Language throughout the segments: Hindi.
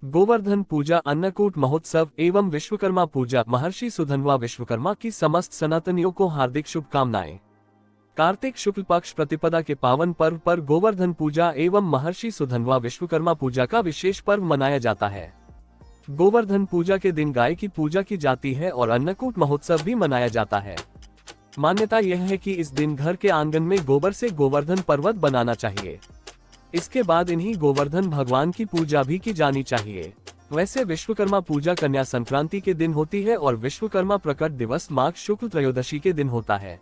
गोवर्धन पूजा, अन्नकूट महोत्सव एवं विश्वकर्मा पूजा। महर्षि सुधन्वा विश्वकर्मा की समस्त सनातनियों को हार्दिक शुभकामनाएं। कार्तिक शुक्ल पक्ष प्रतिपदा के पावन पर्व पर गोवर्धन पूजा एवं महर्षि सुधन्वा विश्वकर्मा पूजा का विशेष पर्व मनाया जाता है। गोवर्धन पूजा के दिन गाय की पूजा की जाती है और अन्नकूट महोत्सव भी मनाया जाता है। मान्यता यह है कि इस दिन घर के आंगन में गोबर से गोवर्धन पर्वत बनाना चाहिए। इसके बाद इन्हीं गोवर्धन भगवान की पूजा भी की जानी चाहिए। वैसे विश्वकर्मा पूजा कन्या संक्रांति के दिन होती है और विश्वकर्मा प्रकट दिवस माघ शुक्ल त्रयोदशी के दिन होता है।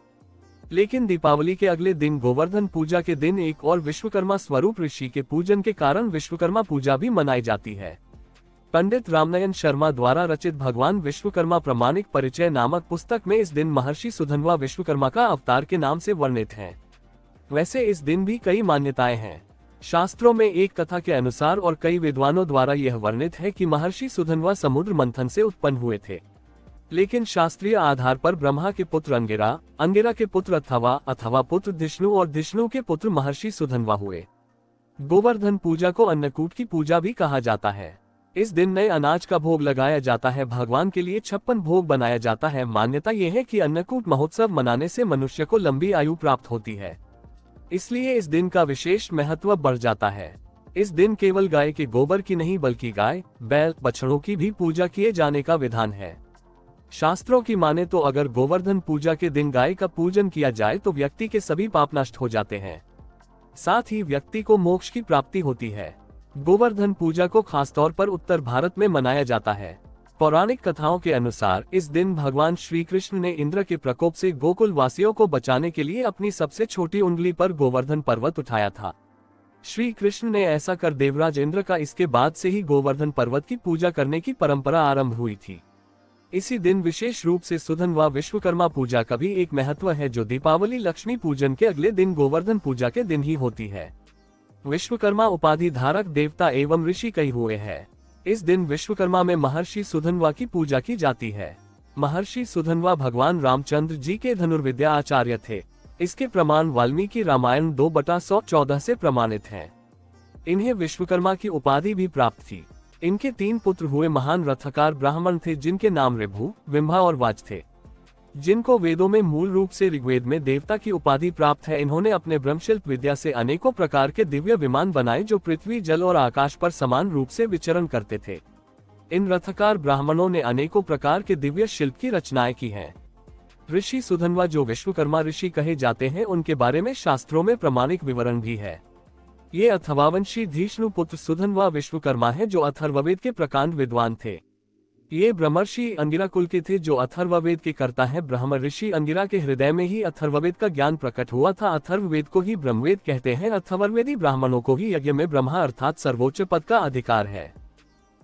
लेकिन दीपावली के अगले दिन गोवर्धन पूजा के दिन एक और विश्वकर्मा स्वरूप ऋषि के पूजन के कारण विश्वकर्मा पूजा भी मनाई जाती है। पंडित रामनयन शर्मा द्वारा रचित भगवान विश्वकर्मा प्रमाणिक परिचय नामक पुस्तक में इस दिन महर्षि सुधन्वा विश्वकर्मा का अवतार के नाम से वर्णित है। वैसे इस दिन भी कई मान्यताएं हैं। शास्त्रों में एक कथा के अनुसार और कई विद्वानों द्वारा यह वर्णित है कि महर्षि सुधन्वा समुद्र मंथन से उत्पन्न हुए थे, लेकिन शास्त्रीय आधार पर ब्रह्मा के पुत्र अंगिरा, अंगिरा के पुत्र अथवा पुत्र धिष्णु और धिष्णु के पुत्र महर्षि सुधन्वा हुए। गोवर्धन पूजा को अन्नकूट की पूजा भी कहा जाता है। इस दिन नए अनाज का भोग लगाया जाता है। भगवान के लिए 56 भोग बनाया जाता है। मान्यता यह है कि अन्नकूट महोत्सव मनाने से मनुष्य को लंबी आयु प्राप्त होती है, इसलिए इस दिन का विशेष महत्व बढ़ जाता है। इस दिन केवल गाय के गोबर की नहीं बल्कि गाय, बैल, बछड़ों की भी पूजा किए जाने का विधान है। शास्त्रों की माने तो अगर गोवर्धन पूजा के दिन गाय का पूजन किया जाए तो व्यक्ति के सभी पाप नष्ट हो जाते हैं, साथ ही व्यक्ति को मोक्ष की प्राप्ति होती है। गोवर्धन पूजा को खासतौर पर उत्तर भारत में मनाया जाता है। पौराणिक कथाओं के अनुसार इस दिन भगवान श्री कृष्ण ने इंद्र के प्रकोप से गोकुल वासियों को बचाने के लिए अपनी सबसे छोटी उंगली पर गोवर्धन पर्वत उठाया था। श्री कृष्ण ने ऐसा कर देवराज इंद्र का इसके बाद से ही गोवर्धन पर्वत की पूजा करने की परंपरा आरंभ हुई थी। इसी दिन विशेष रूप से सुधन्वा विश्वकर्मा पूजा का भी एक महत्व है, जो दीपावली लक्ष्मी पूजन के अगले दिन गोवर्धन पूजा के दिन ही होती है। विश्वकर्मा उपाधि धारक देवता एवं ऋषि कई हुए हैं। इस दिन विश्वकर्मा में महर्षि सुधन्वा की पूजा की जाती है। महर्षि सुधन्वा भगवान रामचंद्र जी के धनुर्विद्या आचार्य थे। इसके प्रमाण वाल्मीकि रामायण 2/114 से प्रमाणित हैं। इन्हें विश्वकर्मा की उपाधि भी प्राप्त थी। इनके 3 पुत्र हुए महान रथकार ब्राह्मण थे, जिनके नाम ऋभु, विम्भा और वाज थे, जिनको वेदों में मूल रूप से ऋग्वेद में देवता की उपाधि प्राप्त है। इन्होंने अपने ब्रह्मशिल्प विद्या से अनेकों प्रकार के दिव्य विमान बनाए, जो पृथ्वी, जल और आकाश पर समान रूप से विचरण करते थे। इन रथकार ब्राह्मणों ने अनेकों प्रकार के दिव्य शिल्प की रचनाएं की हैं। ऋषि सुधन्वा, जो विश्वकर्मा ऋषि कहे जाते हैं, उनके बारे में शास्त्रों में प्रमाणिक विवरण भी है। ये अथर्ववंशी धिष्णु पुत्र सुधन्वा विश्वकर्मा है, जो अथर्ववेद के प्रकांड विद्वान थे। ये ब्रह्मर्षि अंगिरा कुल के थे, जो अथर्ववेद के कर्ता है। ब्रह्म ऋषि अंगिरा के हृदय में ही अथर्ववेद का ज्ञान प्रकट हुआ था। अथर्ववेद को ही ब्रह्मवेद कहते हैं। अथर्ववेदी ब्राह्मणों को ही यज्ञ में ब्रह्मा अर्थात सर्वोच्च पद का अधिकार है।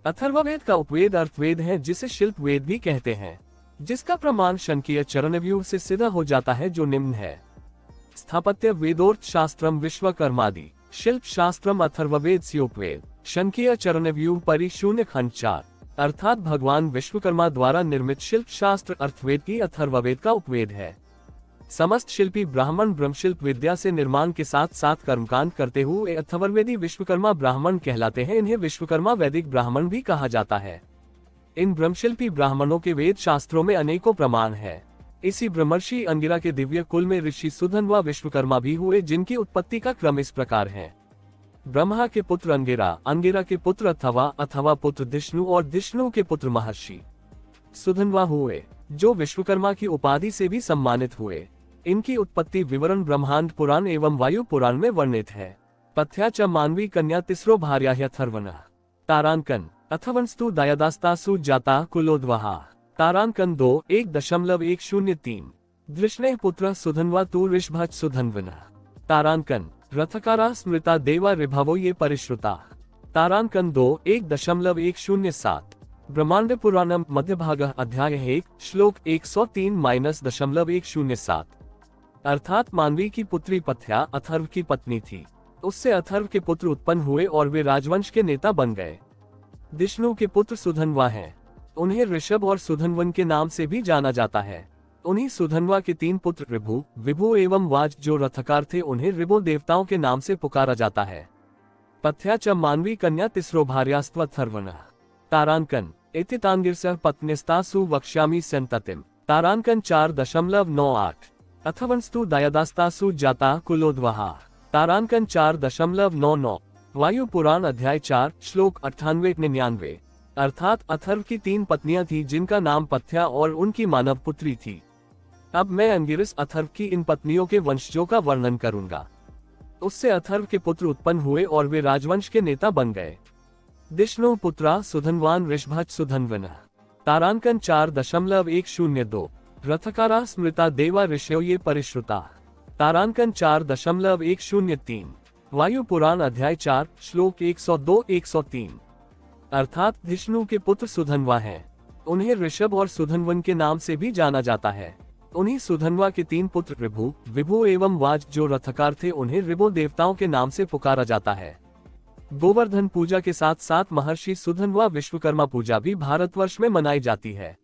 अथर्ववेद का उपवेद अर्थवेद है, जिसे शिल्प वेद भी कहते हैं, जिसका प्रमाण शंकीय चरणव्यूह से सिद्ध हो जाता है, जो निम्न है। स्थापत्य वेदोर्थ शास्त्रम विश्वकर्मादि, शिल्प शास्त्रम अथर्ववेद स्योपवेद, शंकीय चरणव्यूह परि 0 अर्थात भगवान विश्वकर्मा द्वारा निर्मित शिल्प शास्त्र अर्थवेद की अथर्ववेद का उपवेद है। समस्त शिल्पी ब्राह्मण ब्रह्मशिल्प विद्या से निर्माण के साथ साथ कर्मकांड करते हुए अथर्ववेदी विश्वकर्मा ब्राह्मण कहलाते हैं। इन्हें विश्वकर्मा वैदिक ब्राह्मण भी कहा जाता है। इन ब्रह्मशिल्पी ब्राह्मणों के वेद शास्त्रों में अनेकों प्रमाण है। इसी ब्रह्मर्षि अंगिरा के दिव्य कुल में ऋषि सुधन्वा विश्वकर्मा भी हुए, जिनकी उत्पत्ति का क्रम इस प्रकार है। ब्रह्मा के पुत्र अंगिरा, अंगिरा के पुत्र अथवा पुत्र धिष्णु और धिष्णु के पुत्र महर्षि सुधन्वा हुए, जो विश्वकर्मा की उपाधि से भी सम्मानित हुए। इनकी उत्पत्ति विवरण ब्रह्मांड पुराण एवं वायु पुराण में वर्णित है। पथ्या च मानवी कन्या तिस्रो भार्याह्यथर्वण तारांकन अथवंस्तु दयादास्तासु जाता कुलोद्वहा तारांकन 2:1.103 धृष्णे पुत्र सुधन्वा तु ऋषभज सुधन्वन तारांकन रथकारा स्मृता देवा ऋभवो ये परिश्रुता तारांकन 2:1.107 ब्रह्मांड पुराणम मध्य भाग अध्याय 1 श्लोक 103-107 अर्थात मानवी की पुत्री पथ्या अथर्व की पत्नी थी। उससे अथर्व के पुत्र उत्पन्न हुए और वे राजवंश के नेता बन गए। धिष्णु के पुत्र सुधन्वा हैं। उन्हें ऋषभ और सुधन्वन के नाम से भी जाना जाता है। उन्हीं सुधन्वा के 3 पुत्र ऋभु, विभु एवं वाज, जो रथकार थे, उन्हें ऋभु देवताओं के नाम से पुकारा जाता है। पथ्या च मानवी कन्या तिसरो भार्यास्त्वथर्वणः। तारांकन इतितांगिरसः पत्नीस्तासु वक्ष्यामि संततिम्। तारांकन 4.98 अथवंस्तु दयादास्तासु जाता कुलोद्वः। तारांकन 4.99 वायु पुराण अध्याय 4 श्लोक 98-99। अर्थात अथर्व की 3 पत्नियां थी जिनका नाम पथ्या और उनकी मानव पुत्री थी। अब मैं अंगिरस अथर्व की इन पत्नियों के वंशजों का वर्णन करूंगा। उससे अथर्व के पुत्र उत्पन्न हुए और वे राजवंश के नेता बन गए। दिष्णु पुत्रा सुधन्वान ऋषभच सुधन्वनः। तारांकन 4.102 रथकारा स्मृता देवा ऋषयो ये परिश्रुता। तारांकन 4.103 वायु पुराण अध्याय 4 श्लोक 102-103। अर्थात विष्णु के पुत्र सुधन्वा हैं। उन्हें ऋषभ और सुधन्वन के नाम से भी जाना जाता है। उन्हीं सुधन्वा के 3 पुत्र ऋभु, विभु एवं वाज जो रथकार थे उन्हें ऋभु देवताओं के नाम से पुकारा जाता है। गोवर्धन पूजा के साथ साथ महर्षि सुधन्वा विश्वकर्मा पूजा भी भारतवर्ष में मनाई जाती है।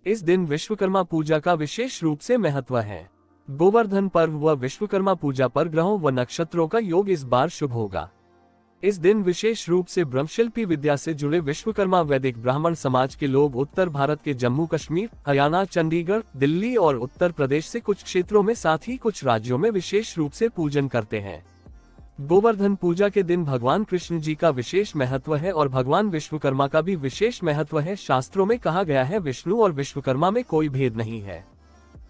इस दिन विश्वकर्मा पूजा का विशेष रूप से महत्व है। गोवर्धन पर्व व विश्वकर्मा पूजा पर ग्रहों व नक्षत्रों का योग इस बार शुभ होगा। इस दिन विशेष रूप से ब्रह्मशिल्पी विद्या से जुड़े विश्वकर्मा वैदिक ब्राह्मण समाज के लोग उत्तर भारत के जम्मू कश्मीर, हरियाणा, चंडीगढ़, दिल्ली और उत्तर प्रदेश से कुछ क्षेत्रों में साथ ही कुछ राज्यों में विशेष रूप से पूजन करते हैं। गोवर्धन पूजा के दिन भगवान कृष्ण जी का विशेष महत्व है और भगवान विश्वकर्मा का भी विशेष महत्व है। शास्त्रों में कहा गया है विष्णु और विश्वकर्मा में कोई भेद नहीं है।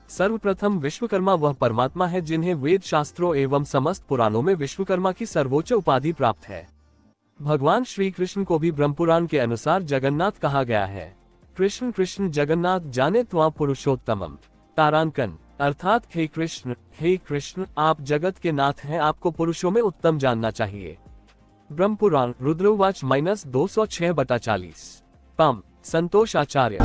सर्वप्रथम विश्वकर्मा वह परमात्मा है जिन्हें वेद शास्त्रों एवं समस्त पुराणों में विश्वकर्मा की सर्वोच्च उपाधि प्राप्त है। भगवान श्री कृष्ण को भी ब्रह्मपुराण के अनुसार जगन्नाथ कहा गया है। कृष्ण कृष्ण जगन्नाथ जाने त्वां पुरुषोत्तमम। तारांकन अर्थात हे कृष्ण आप जगत के नाथ हैं, आपको पुरुषों में उत्तम जानना चाहिए। ब्रह्मपुराण रुद्रवाच -206/40 पम संतोष आचार्य।